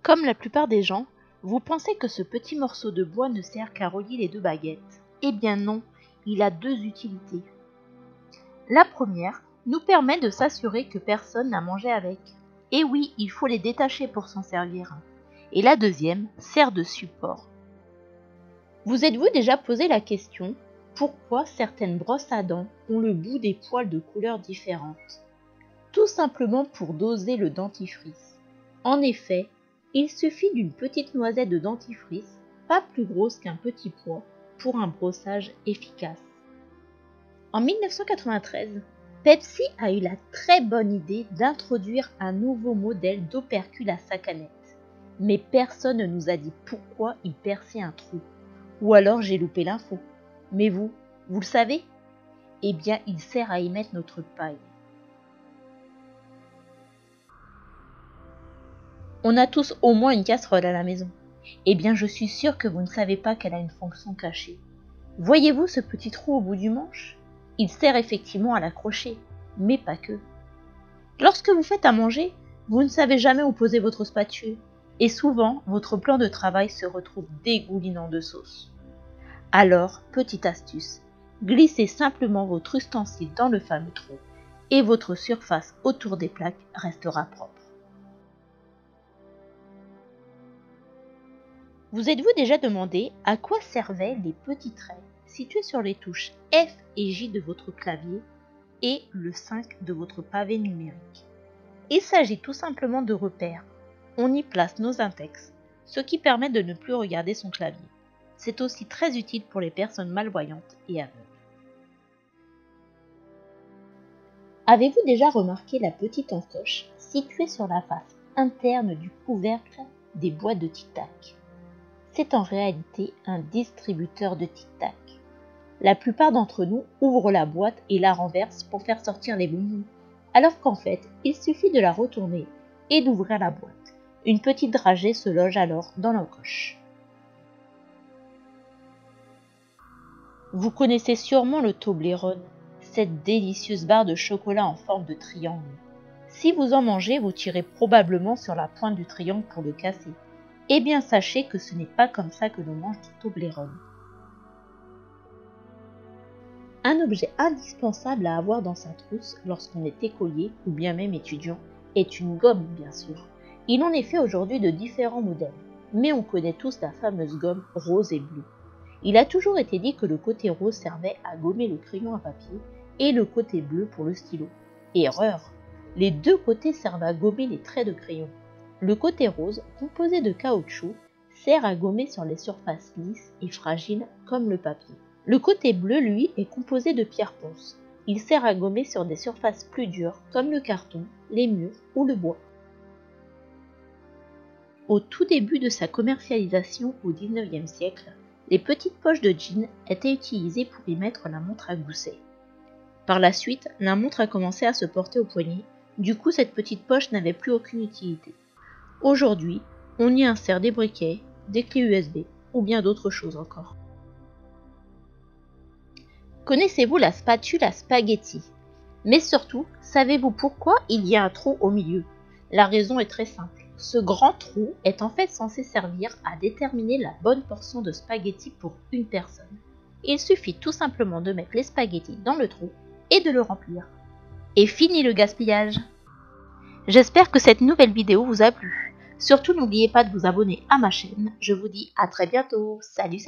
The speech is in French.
Comme la plupart des gens, vous pensez que ce petit morceau de bois ne sert qu'à relier les deux baguettes. Eh bien non, il a deux utilités. La première nous permet de s'assurer que personne n'a mangé avec. Et oui, il faut les détacher pour s'en servir. Et la deuxième sert de support. Vous êtes-vous déjà posé la question, pourquoi certaines brosses à dents ont le bout des poils de couleurs différentes? Tout simplement pour doser le dentifrice. En effet, il suffit d'une petite noisette de dentifrice, pas plus grosse qu'un petit pois, pour un brossage efficace. En 1993, Pepsi a eu la très bonne idée d'introduire un nouveau modèle d'opercule à sa canette. Mais personne ne nous a dit pourquoi il perçait un trou. Ou alors j'ai loupé l'info. Mais vous le savez? Eh bien, il sert à y mettre notre paille. On a tous au moins une casserole à la maison. Eh bien, je suis sûre que vous ne savez pas qu'elle a une fonction cachée. Voyez-vous ce petit trou au bout du manche? Il sert effectivement à l'accrocher, mais pas que. Lorsque vous faites à manger, vous ne savez jamais où poser votre spatule, et souvent, votre plan de travail se retrouve dégoulinant de sauce. Alors, petite astuce, glissez simplement votre ustensile dans le fameux trou, et votre surface autour des plaques restera propre. Vous êtes-vous déjà demandé à quoi servaient les petits traits situés sur les touches F et J de votre clavier et le 5 de votre pavé numérique? Il s'agit tout simplement de repères. On y place nos index, ce qui permet de ne plus regarder son clavier. C'est aussi très utile pour les personnes malvoyantes et aveugles. Avez-vous déjà remarqué la petite encoche située sur la face interne du couvercle des boîtes de tic-tac? C'est en réalité un distributeur de tic-tac. La plupart d'entre nous ouvrent la boîte et la renversent pour faire sortir les bonbons, alors qu'en fait, il suffit de la retourner et d'ouvrir la boîte. Une petite dragée se loge alors dans l'encoche. Vous connaissez sûrement le Toblerone, cette délicieuse barre de chocolat en forme de triangle. Si vous en mangez, vous tirez probablement sur la pointe du triangle pour le casser. Eh bien, sachez que ce n'est pas comme ça que l'on mange du Toblerone. Un objet indispensable à avoir dans sa trousse lorsqu'on est écolier ou bien même étudiant est une gomme, bien sûr. Il en est fait aujourd'hui de différents modèles, mais on connaît tous la fameuse gomme rose et bleue. Il a toujours été dit que le côté rose servait à gommer le crayon à papier et le côté bleu pour le stylo. Erreur! Les deux côtés servent à gommer les traits de crayon. Le côté rose, composé de caoutchouc, sert à gommer sur les surfaces lisses et fragiles comme le papier. Le côté bleu, lui, est composé de pierre ponce. Il sert à gommer sur des surfaces plus dures comme le carton, les murs ou le bois. Au tout début de sa commercialisation au XIXe siècle, les petites poches de jean étaient utilisées pour y mettre la montre à gousset. Par la suite, la montre a commencé à se porter au poignet, du coup cette petite poche n'avait plus aucune utilité. Aujourd'hui, on y insère des briquets, des clés USB ou bien d'autres choses encore. Connaissez-vous la spatule à spaghetti? Mais surtout, savez-vous pourquoi il y a un trou au milieu? La raison est très simple. Ce grand trou est en fait censé servir à déterminer la bonne portion de spaghetti pour une personne. Il suffit tout simplement de mettre les spaghettis dans le trou et de le remplir. Et fini le gaspillage! J'espère que cette nouvelle vidéo vous a plu. Surtout n'oubliez pas de vous abonner à ma chaîne. Je vous dis à très bientôt. Salut!